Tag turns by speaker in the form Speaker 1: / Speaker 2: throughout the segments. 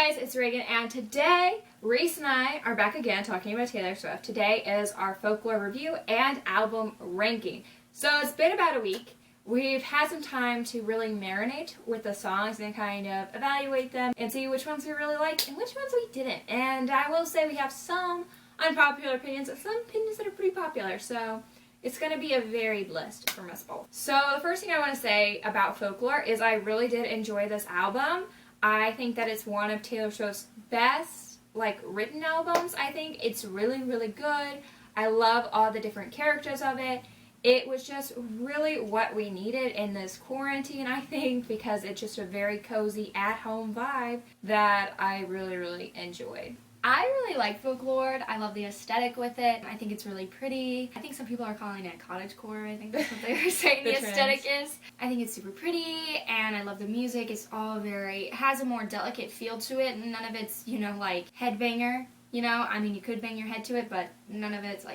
Speaker 1: guys, it's Reagan, and today Reese and I are back again talking about Taylor Swift. Today is our folklore review and album ranking. So it's been about a week. We've had some time to really marinate with the songs and kind of evaluate them and see which ones we really liked and which ones we didn't. And I will say we have some unpopular opinions and some opinions that are pretty popular. So it's going to be a varied list from us both. So the first thing I want to say about folklore is I really did enjoy this album. I think that it's one of Taylor Swift's best, written albums. I think it's really, really good. I love all the different characters of it. It was just really what we needed in this quarantine, I think, because it's just a very cozy, at-home vibe that I really, really enjoyed.
Speaker 2: I really like folklore. I love the aesthetic with it. I think it's really pretty. I think some people are calling it cottagecore. I think that's what they were saying the aesthetic is. I think it's super pretty, and I love the music. It's all it has a more delicate feel to it, and none of it's, headbanger. I mean, you could bang your head to it, but none of it's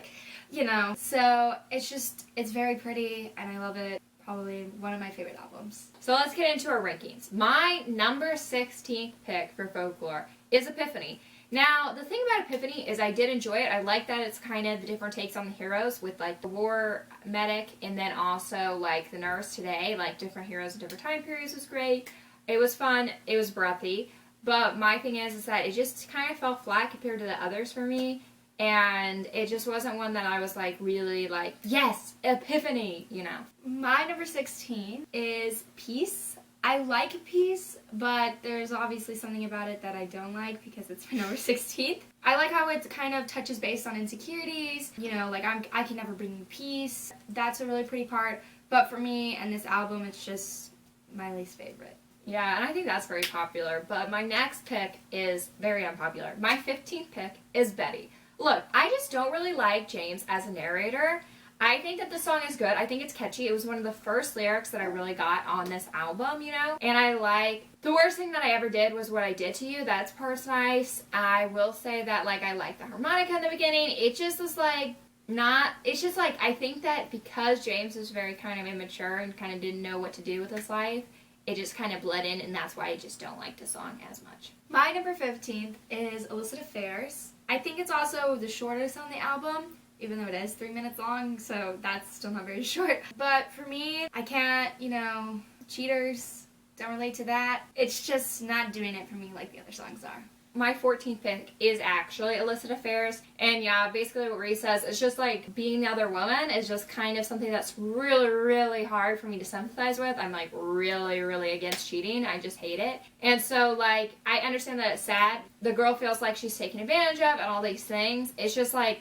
Speaker 2: So it's very pretty, and I love it. Probably one of my favorite albums.
Speaker 1: So let's get into our rankings. My number 16th pick for folklore is Epiphany. Now, the thing about Epiphany is I did enjoy it. I like that it's kind of the different takes on the heroes with, the war medic and then also, the nurse today. Different heroes in different time periods was great. It was fun. It was breathy. But my thing is that it just kind of fell flat compared to the others for me. And it just wasn't one that I was, really, yes, Epiphany,
Speaker 2: My number 16 is Peace. I like Peace, but there's obviously something about it that I don't like because it's my number 16th. I like how it kind of touches base on insecurities. I can never bring you peace. That's a really pretty part. But for me and this album, it's just my least favorite.
Speaker 1: Yeah, and I think that's very popular. But my next pick is very unpopular. My 15th pick is Betty. Look, I just don't really like James as a narrator. I think that the song is good. I think it's catchy. It was one of the first lyrics that I really got on this album, And I like, the worst thing that I ever did was What I Did to You. That's part's nice. I will say that, I like the harmonica in the beginning. It just was, it's just, I think that because James is very kind of immature and kind of didn't know what to do with his life, it just kind of bled in, and that's why I just don't like the song as much.
Speaker 2: My number 15th is Illicit Affairs. I think it's also the shortest on the album, even though it is 3 minutes long, so that's still not very short. But for me, I can't, cheaters, don't relate to that. It's just not doing it for me like the other songs are.
Speaker 1: My 14th pick is actually Illicit Affairs, and yeah, basically what Reese says is just being the other woman is just kind of something that's really, really hard for me to sympathize with. I'm really, really against cheating. I just hate it. And so I understand that it's sad. The girl feels like she's taken advantage of and all these things. It's just I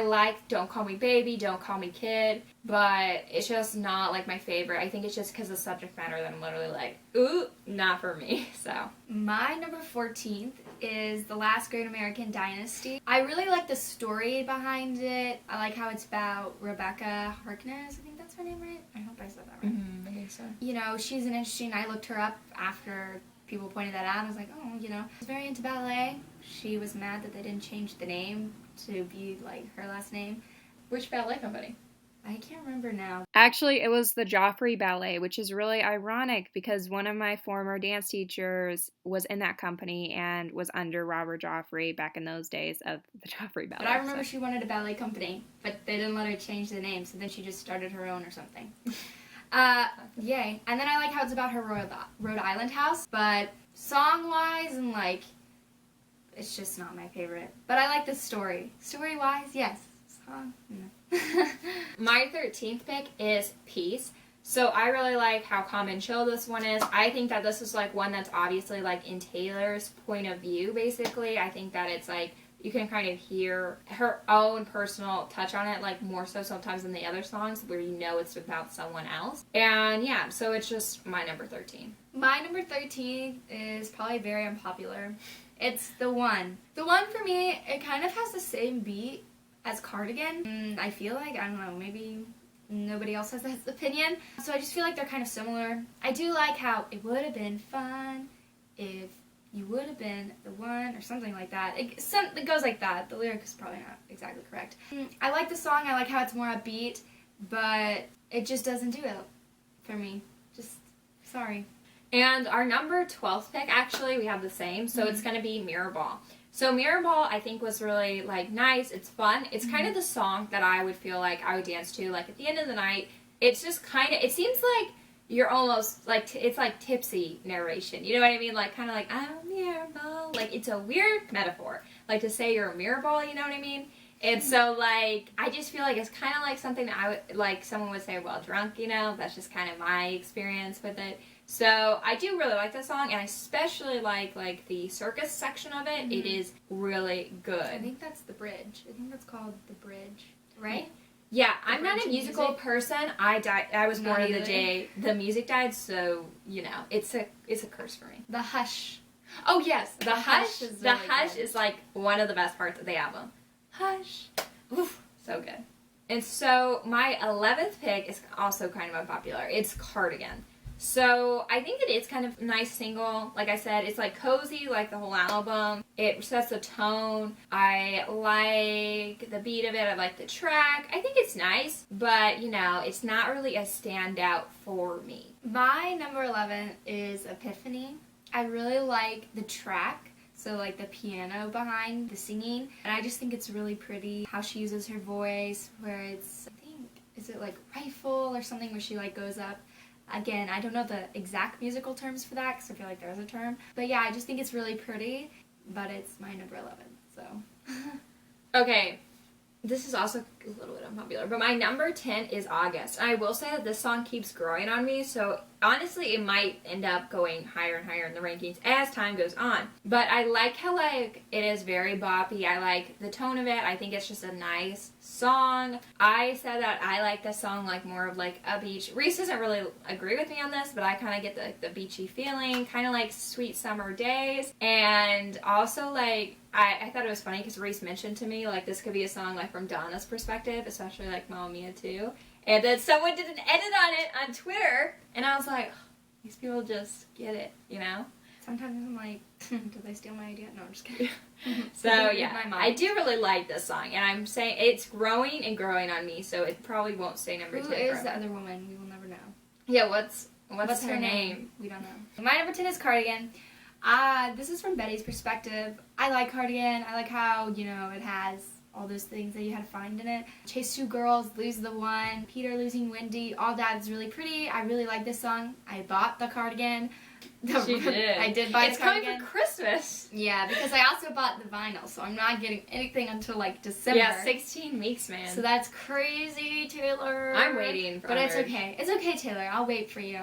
Speaker 1: like Don't Call Me Baby, Don't Call Me Kid, but it's just not my favorite. I think it's just because of the subject matter that I'm literally ooh, not for me, so.
Speaker 2: My number 14th is The Last Great American Dynasty. I really like the story behind it. I like how it's about Rebecca Harkness. I think that's her name, right? I hope I said that right.
Speaker 1: I think so.
Speaker 2: She's an interesting, I looked her up after people pointed that out. I was like, oh, she's very into ballet. She was mad that they didn't change the name to be her last name.
Speaker 1: Which ballet company?
Speaker 2: I can't remember now.
Speaker 1: Actually, it was the Joffrey Ballet, which is really ironic because one of my former dance teachers was in that company and was under Robert Joffrey back in those days of the Joffrey Ballet.
Speaker 2: But I remember she wanted a ballet company, but they didn't let her change the name, so then she just started her own or something. Yay. And then I like how it's about her Rhode Island house, but song-wise and it's just not my favorite. But I like the story. Story-wise, yes. Song, no.
Speaker 1: My 13th pick is Peace. So I really like how calm and chill this one is. I think that this is one that's obviously in Taylor's point of view, basically. I think that it's you can kind of hear her own personal touch on it, more so sometimes than the other songs where it's about someone else. And yeah, so it's just my number 13.
Speaker 2: My number 13 is probably very unpopular. It's The One. The One for me, it kind of has the same beat as Cardigan. I feel I don't know, maybe nobody else has that opinion. So I just feel they're kind of similar. I do like how it would have been fun if you would have been the one, or something like that. It goes like that. The lyric is probably not exactly correct. I like the song. I like how it's more upbeat, but it just doesn't do it for me. Just, sorry.
Speaker 1: And our number 12th pick, actually, we have the same, so it's going to be Mirrorball. So Mirrorball, I think, was really, like, nice. It's fun. It's kind of the song that I would feel like I would dance to, like, at the end of the night. It's just kind of, it seems like you're almost, like, it's like tipsy narration. You know what I mean? Like, kind of like, I'm a mirrorball. Like, it's a weird metaphor. Like, to say you're a mirrorball, you know what I mean? And so, like, I just feel like it's kind of like something that I would, like, someone would say while drunk, you know? That's just kind of my experience with it. So, I do really like this song, and I especially like, the circus section of it. It is really good.
Speaker 2: I think that's the bridge. I think that's called the bridge, right?
Speaker 1: Yeah, I'm not a musical person. I was born the day the music died, so, you know, it's a curse for me.
Speaker 2: The hush.
Speaker 1: Oh, yes, the hush.
Speaker 2: Is
Speaker 1: The
Speaker 2: really
Speaker 1: hush
Speaker 2: good.
Speaker 1: is, like, one of the best parts of the album. Hush. Oof, so good. And so, my 11th pick is also kind of unpopular. It's Cardigan. So, I think it is kind of a nice single. Like I said, it's, like, cozy, like the whole album. It sets the tone. I like the beat of it. I like the track. I think it's nice, but, you know, it's not really a standout for me.
Speaker 2: My number 11 is Epiphany. I really like the track. So, like, the piano behind the singing. And I just think it's really pretty how she uses her voice, where it's, I think, is it, like, rifle or something where she, like, goes up. Again, I don't know the exact musical terms for that because I feel like there's a term. But yeah, I just think it's really pretty, but it's my number 11, so.
Speaker 1: Okay, this is also a little bit unpopular, but my number 10 is August. And I will say that this song keeps growing on me, so honestly it might end up going higher and higher in the rankings as time goes on. But I like how, like, it is very boppy. I like the tone of it. I think it's just a nice song. I said that I like this song like more of like a beach. Reese doesn't really agree with me on this, but I kind of get the beachy feeling, kind of like sweet summer days. And also, like, I thought it was funny because Reese mentioned to me, like, this could be a song, like, from Donna's perspective, especially, like, Mamma Mia too. And then someone did an edit on it on Twitter, and I was like, oh, these people just get it, you know?
Speaker 2: Sometimes I'm like, did they steal my idea? No, I'm just kidding.
Speaker 1: So, yeah, I do really like this song, and I'm saying it's growing and growing on me, so it probably won't stay number 10
Speaker 2: Who is
Speaker 1: forever.
Speaker 2: the other woman? We will never know.
Speaker 1: Yeah, what's
Speaker 2: her
Speaker 1: name?
Speaker 2: We don't know. My number 10 is Cardigan. This is from Betty's perspective. I like Cardigan. I like how, you know, it has all those things that you had to find in it. Chase two girls, lose the one, Peter losing Wendy, all that is really pretty. I really like this song. I bought the cardigan.
Speaker 1: She did.
Speaker 2: I did buy
Speaker 1: it's
Speaker 2: the cardigan.
Speaker 1: coming for Christmas.
Speaker 2: Yeah, because I also bought the vinyl, so I'm not getting anything until, like, December.
Speaker 1: Yeah, 16 weeks, man.
Speaker 2: So that's crazy, Taylor.
Speaker 1: I'm waiting for
Speaker 2: But it's
Speaker 1: others.
Speaker 2: okay. It's okay, Taylor. I'll wait for you.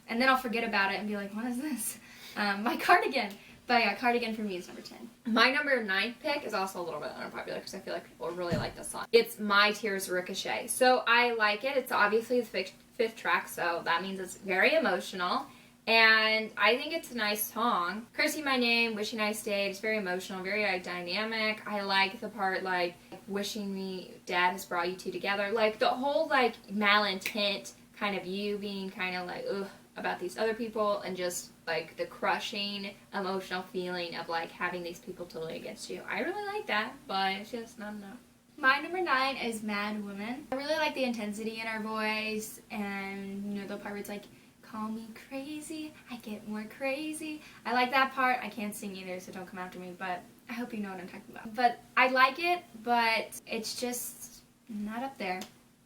Speaker 2: And then I'll forget about it and be like, what is this? My cardigan. But yeah, Cardigan for me is number 10.
Speaker 1: My number 9 pick is also a little bit unpopular because I feel like people really like this song. It's My Tears Ricochet. So I like it. It's obviously the fifth track, so that means it's very emotional. And I think it's a nice song. Cursing My Name, Wishing I Stayed. It's very emotional, very dynamic. I like the part, like, wishing me Dad has brought you two together. Like, the whole, like, malintent kind of you being kind of like, ugh, about these other people, and just, like, the crushing emotional feeling of, like, having these people totally against you. I really like that, but it's just not enough.
Speaker 2: My number 9 is Mad Woman. I really like the intensity in her voice, and, you know, the part where it's like, call me crazy, I get more crazy. I like that part. I can't sing either, so don't come after me, but I hope you know what I'm talking about. But I like it, but it's just not up there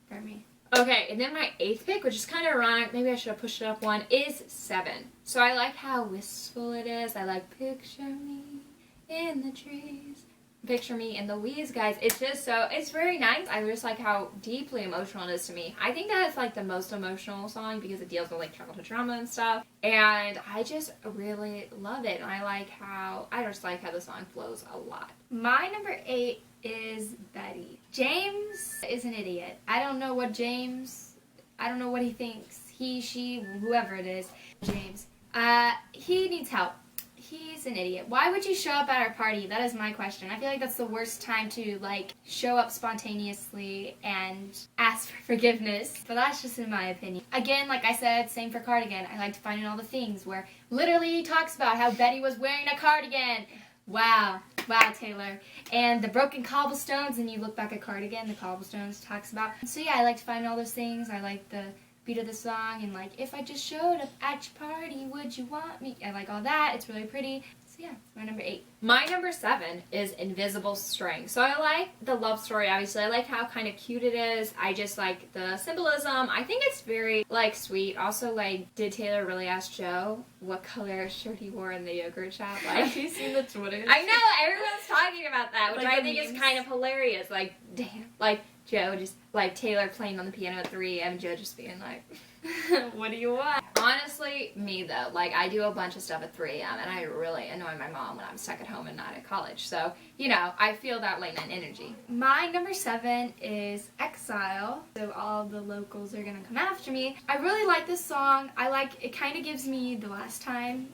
Speaker 2: for me.
Speaker 1: Okay, and then my 8th pick, which is kind of ironic, maybe I should have pushed it up one, is 7. So I like how wistful it is. I like picture me in the trees, picture me in the weeds, guys. It's just so, it's very nice. I just like how deeply emotional it is to me. I think that it's like the most emotional song because it deals with like childhood trauma and stuff. And I just really love it. And I just like how the song flows a lot.
Speaker 2: My number 8 is Betty. James is an idiot. I don't know what he thinks. He, she, whoever it is. James. He needs help. He's an idiot. Why would you show up at our party? That is my question. I feel like that's the worst time to, like, show up spontaneously and ask for forgiveness. But that's just in my opinion. Again, like I said, same for Cardigan. I like to find in all the things where literally he talks about how Betty was wearing a cardigan. Wow. Wow, Taylor. And the broken cobblestones, and you look back at Cardigan, the cobblestones talks about. So yeah, I like to find all those things. I like the beat of the song, and like, if I just showed up at your party, would you want me? I like all that. It's really pretty. So yeah, it's my number 8.
Speaker 1: My number 7 is Invisible String. So I like the love story, obviously. I like how kind of cute it is. I just like the symbolism. I think it's very, like, sweet. Also, like, did Taylor really ask Joe what color shirt he wore in the yogurt shop? Like,
Speaker 2: Have you seen the Twitter?
Speaker 1: I know, everyone's talking about that, which
Speaker 2: Like
Speaker 1: I think is kind of hilarious. Like, damn. Like, Joe just, like, Taylor playing on the piano at 3 and Joe just being like...
Speaker 2: What do you want?
Speaker 1: Honestly, me though, like I do a bunch of stuff at 3 a.m. and I really annoy my mom when I'm stuck at home and not at college. So, you know, I feel that late night energy.
Speaker 2: My number 7 is Exile. So all the locals are gonna come after me. I really like this song. I like it. Kind of gives me the Last Time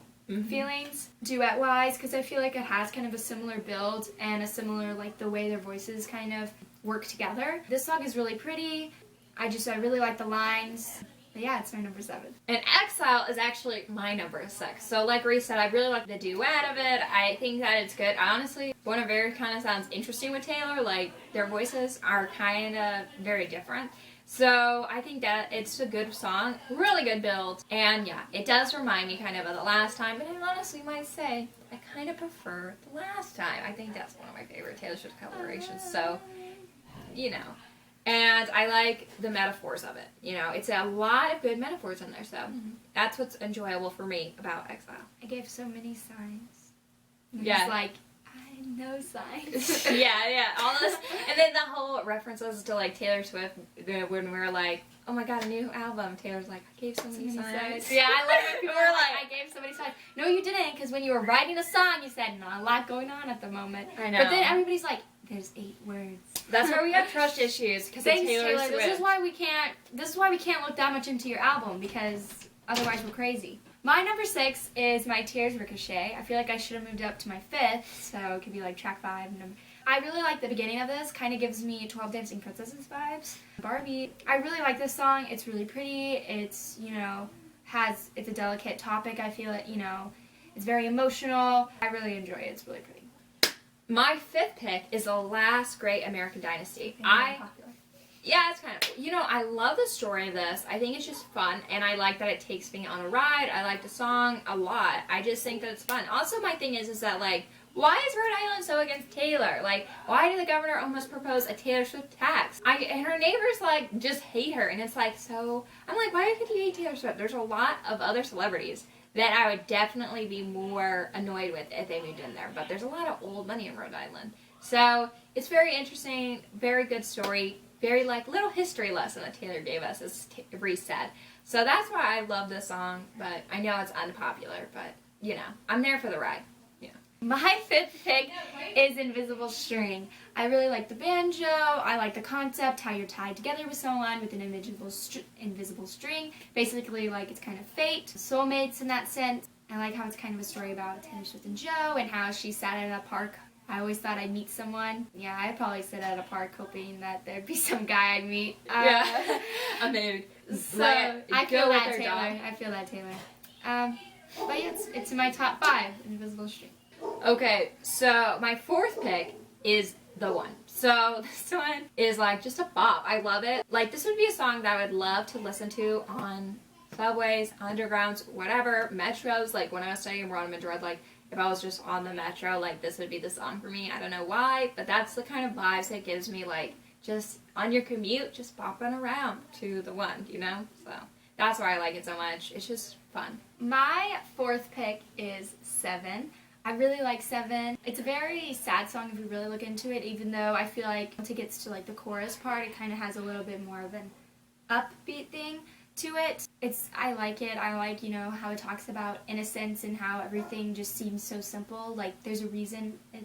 Speaker 2: feelings duet wise, because I feel like it has kind of a similar build and a similar, like, the way their voices kind of work together. This song is really pretty. I really like the lines. But yeah, it's my number 7.
Speaker 1: And Exile is actually my number 6. So like Reese said, I really like the duet of it. I think that it's good. Honestly, Bon Iver kind of sounds interesting with Taylor. Like, their voices are kind of very different. So I think that it's a good song, really good build. And yeah, it does remind me kind of The Last Time, but I honestly might say I kind of prefer The Last Time. I think that's one of my favorite Taylor Swift collaborations. So, you know. And I like the metaphors of it. You know, it's a lot of good metaphors in there, so that's what's enjoyable for me about Exile.
Speaker 2: I gave so many signs.
Speaker 1: Yeah.
Speaker 2: It's like, I know signs.
Speaker 1: yeah, all this. And then the whole references to, like, Taylor Swift, when we were like, oh my god, a new album. Taylor's like, I gave so many signs.
Speaker 2: Yeah, I love it. People
Speaker 1: We were like,
Speaker 2: I gave so many signs. No, you didn't, because when you were writing a song, you said, not a lot going on at the moment.
Speaker 1: I know.
Speaker 2: But then everybody's like, there's 8 words.
Speaker 1: That's where we have trust issues, because of
Speaker 2: Thanks,
Speaker 1: Taylor
Speaker 2: Taylor.
Speaker 1: Swift.
Speaker 2: This is why we can't look that much into your album, because otherwise we're crazy. My number 6 is My Tears Ricochet. I feel like I should have moved up to my 5th, so it could be like track 5. I really like the beginning of this. Kind of gives me 12 Dancing Princesses vibes. Barbie. I really like this song. It's really pretty. It's, you know, it's a delicate topic. I feel it, you know, it's very emotional. I really enjoy it. It's really pretty.
Speaker 1: My 5th pick is The Last Great American Dynasty. Yeah, it's kind of, you know, I love the story of this. I think it's just fun, and I like that it takes me on a ride. I like the song a lot. I just think that it's fun. Also, my thing is that, like, why is Rhode Island so against Taylor? Like, why did the governor almost propose a Taylor Swift tax? And her neighbors, like, just hate her, and it's like, so, I'm like, why could you hate Taylor Swift? There's a lot of other celebrities that I would definitely be more annoyed with if they moved in there. But there's a lot of old money in Rhode Island. So, it's very interesting, very good story, very, like, little history lesson that Taylor gave us, as Reese said. So that's why I love this song, but I know it's unpopular, but, you know, I'm there for the ride. Yeah.
Speaker 2: My 5th pick is Invisible String. I really like the banjo. I like the concept, how you're tied together with someone with an invisible string. Basically, like, it's kind of fate, soulmates in that sense. I like how it's kind of a story about Taylor Swift and Joe, and how she sat in a park. I always thought I'd meet someone. Yeah, I'd probably sit at a park hoping that there'd be some guy I'd meet.
Speaker 1: Yeah. I mean,
Speaker 2: so I feel that, Taylor. I feel that, Taylor. But yeah, it's in my top 5, Invisible String.
Speaker 1: Okay, so my 4th pick is The One. So this one is, like, just a bop. I love it. Like, this would be a song that I would love to listen to on subways, undergrounds, whatever, metros. Like, when I was studying abroad in Madrid, like, if I was just on the metro, like, this would be the song for me. I don't know why, but that's the kind of vibes it gives me, like, just on your commute, just bopping around to The One, you know? So that's why I like it so much. It's just fun.
Speaker 2: My 4th pick is 7. I really like 7. It's a very sad song if you really look into it, even though I feel like once it gets to, like, the chorus part, it kind of has a little bit more of an upbeat thing to it. I like it. I like, you know, how it talks about innocence and how everything just seems so simple. Like, there's a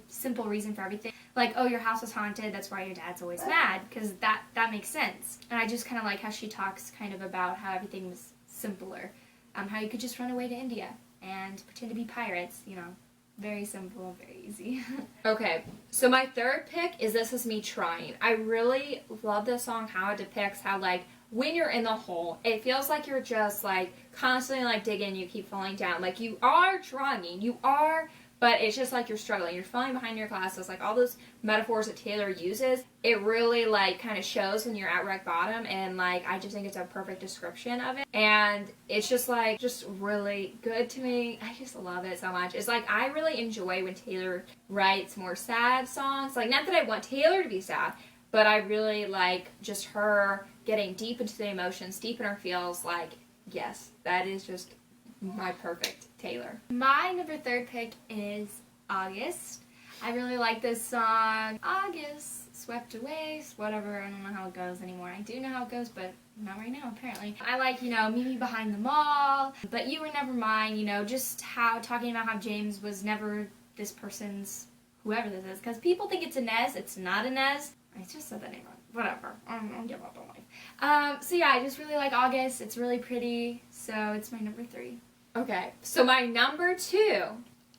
Speaker 2: simple reason for everything. Like, oh, your house was haunted, that's why your dad's always mad, because that makes sense. And I just kind of like how she talks kind of about how everything was simpler. How you could just run away to India and pretend to be pirates, you know. Very simple, very easy.
Speaker 1: Okay, so my 3rd pick is This Is Me Trying. I really love this song, how it depicts how, like, when you're in the hole, it feels like you're just, like, constantly, like, digging, you keep falling down. Like, you are trying, you are but it's just like you're struggling. You're falling behind your classes. Like all those metaphors that Taylor uses, it really like kind of shows when you're at rock bottom, and like I just think it's a perfect description of it. And it's just like just really good to me. I just love it so much. It's like I really enjoy when Taylor writes more sad songs. Like not that I want Taylor to be sad, but I really like just her getting deep into the emotions, deep in her feels. Like yes, that is just my perfect Taylor.
Speaker 2: My number 3 pick is August. I really like this song. August, swept away, whatever. I don't know how it goes anymore. I do know how it goes, but not right now, apparently. I like, meet me behind the mall, but you were never mine, just talking about how James was never this person's, whoever this is, because people think it's Inez. It's not Inez. I just said that name wrong. Whatever. I'll give up on life. So yeah, I just really like August. It's really pretty, so it's my number 3.
Speaker 1: Okay, so my number 2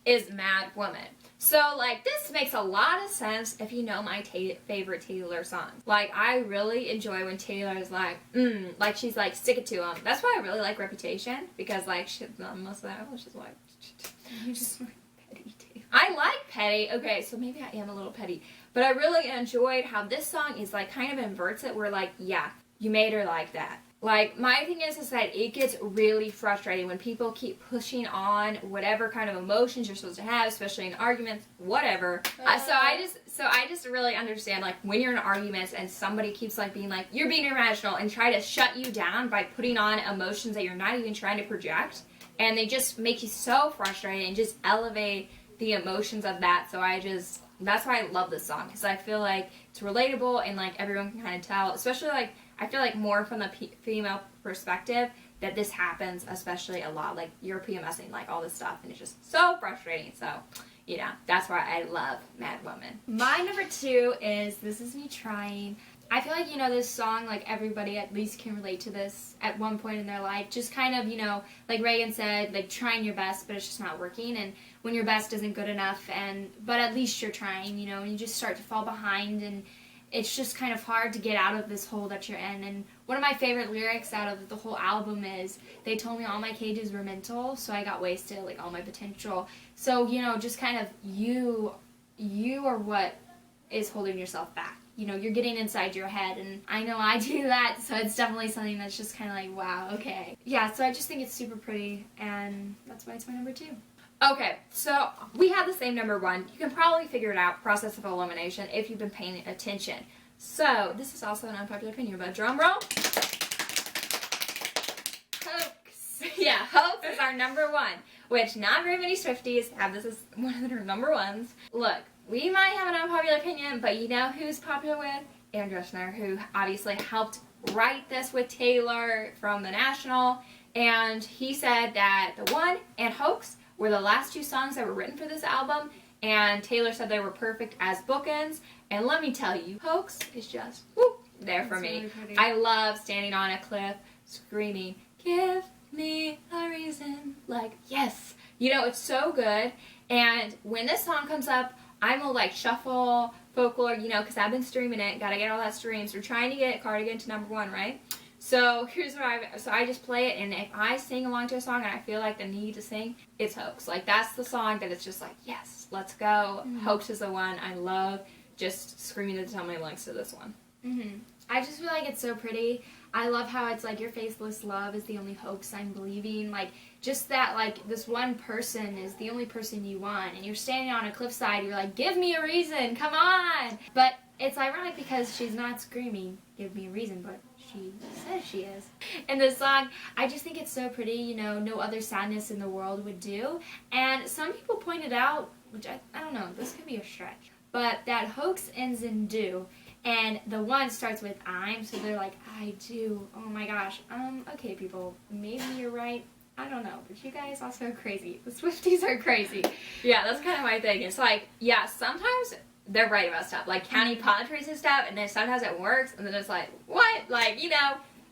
Speaker 1: is Mad Woman. So, like, this makes a lot of sense if you know my favorite Taylor songs. Like, I really enjoy when Taylor's like, she's like, stick it to him. That's why I really like Reputation, because, like, most of that was just like,
Speaker 2: You just like petty too.
Speaker 1: I like petty. Okay, so maybe I am a little petty. But I really enjoyed how this song is, like, kind of inverts it, where, like, yeah, you made her like that. Like, my thing is that it gets really frustrating when people keep pushing on whatever kind of emotions you're supposed to have, especially in arguments, whatever. So I just really understand, like, when you're in arguments and somebody keeps, like, being like, you're being irrational, and try to shut you down by putting on emotions that you're not even trying to project, and they just make you so frustrated and just elevate the emotions of that. So that's why I love this song, because I feel like it's relatable and, like, everyone can kind of tell, especially, like, I feel like more from the female perspective that this happens especially a lot. Like, you're PMSing, like, all this stuff, and it's just so frustrating. So, that's why I love Mad Woman.
Speaker 2: My number 2 is This Is Me Trying. I feel like, this song, like, everybody at least can relate to this at one point in their life. Just kind of, like Reagan said, like, trying your best, but it's just not working. And when your best isn't good enough, but at least you're trying, and you just start to fall behind, and it's just kind of hard to get out of this hole that you're in. And one of my favorite lyrics out of the whole album is, they told me all my cages were mental, so I got wasted, like all my potential. So, just kind of you are what is holding yourself back. You're getting inside your head, and I know I do that, so it's definitely something that's just kind of like, wow, okay. Yeah, so I just think it's super pretty, and that's why it's my number 2.
Speaker 1: Okay, so we have the same number 1. You can probably figure it out, process of elimination, if you've been paying attention. So, this is also an unpopular opinion, but drum roll. Hoax. Yeah, Hoax is our number 1, which not very many Swifties have this as one of their number 1s. Look, we might have an unpopular opinion, but you know who's popular with? Aaron Dresner, who obviously helped write this with Taylor from The National, and he said that The One and Hoax were the last 2 songs that were written for this album, and Taylor said they were perfect as bookends. And let me tell you, Hoax is just there for me.
Speaker 2: Really pretty.
Speaker 1: I love standing on a cliff, screaming, "Give me a reason." Like, yes, it's so good. And when this song comes up, I'm gonna like shuffle folklore, because I've been streaming it. Gotta get all that streams. We're trying to get Cardigan to number 1, right? So here's what I just play it, and if I sing along to a song and I feel like the need to sing, it's Hoax. Like, that's the song that it's just like, yes, let's go. Mm-hmm. Hoax is the one I love. Just screaming at the top of my lungs to this one.
Speaker 2: Mm-hmm. I just feel like it's so pretty. I love how it's like, your faithless love is the only hoax I'm believing. Like, just that, like, this one person is the only person you want, and you're standing on a cliffside, you're like, give me a reason, come on! But it's ironic because she's not screaming, give me a reason, but she says she is. In this song, I just think it's so pretty, no other sadness in the world would do. And some people pointed out, which I don't know, this could be a stretch, but that Hoax ends in do, and the one starts with I'm, so they're like, I do. Oh my gosh. Okay, people, maybe you're right. I don't know, but you guys also are crazy. The Swifties are crazy.
Speaker 1: Yeah, that's kind of my thing. It's like, yeah, sometimes they're right about stuff, like County Padres and stuff, and then sometimes it works, and then it's like, what? Like,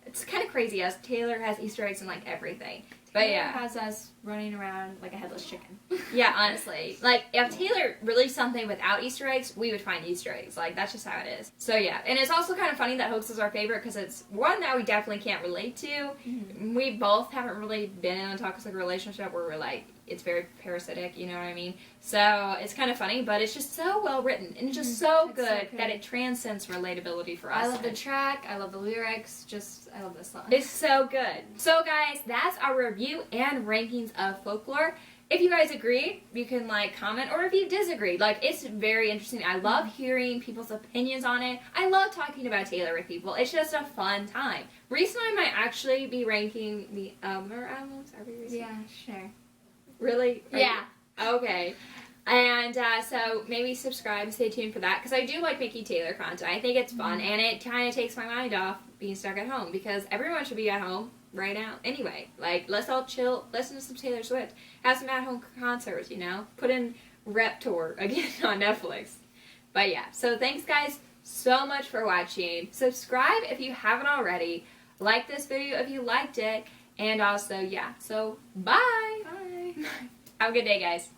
Speaker 1: it's kind of crazy as Taylor has Easter eggs in, like, everything. But
Speaker 2: Taylor
Speaker 1: yeah.
Speaker 2: has us running around like a headless chicken.
Speaker 1: Yeah, honestly. Like, if Taylor released something without Easter eggs, we would find Easter eggs. Like, that's just how it is. So, yeah. And it's also kind of funny that hoax is our favorite because it's one that we definitely can't relate to. Mm-hmm. We both haven't really been in a toxic relationship where we're like, it's very parasitic, you know what I mean? So, it's kind of funny, but it's just so well written and it's just so good that it transcends relatability for us.
Speaker 2: I love the track, I love the lyrics, I love this song.
Speaker 1: It's so good. So, guys, that's our review and rankings of Folklore. If you guys agree, you can, like, comment, or if you disagree. Like, it's very interesting. I love hearing people's opinions on it. I love talking about Taylor with people. It's just a fun time. Reese and I might actually be ranking the Elmer albums. Are we, Reese?
Speaker 2: Yeah, sure.
Speaker 1: Really?
Speaker 2: Yeah.
Speaker 1: Okay. And so maybe subscribe and stay tuned for that, because I do like making Taylor content. I think it's fun, and it kind of takes my mind off being stuck at home, because everyone should be at home right now anyway. Like, let's all chill, listen to some Taylor Swift, have some at-home concerts, you know? Put in Rep Tour again on Netflix. But yeah, so thanks guys so much for watching. Subscribe if you haven't already. Like this video if you liked it. And also, yeah, so bye!
Speaker 2: Bye!
Speaker 1: Have a good day, guys.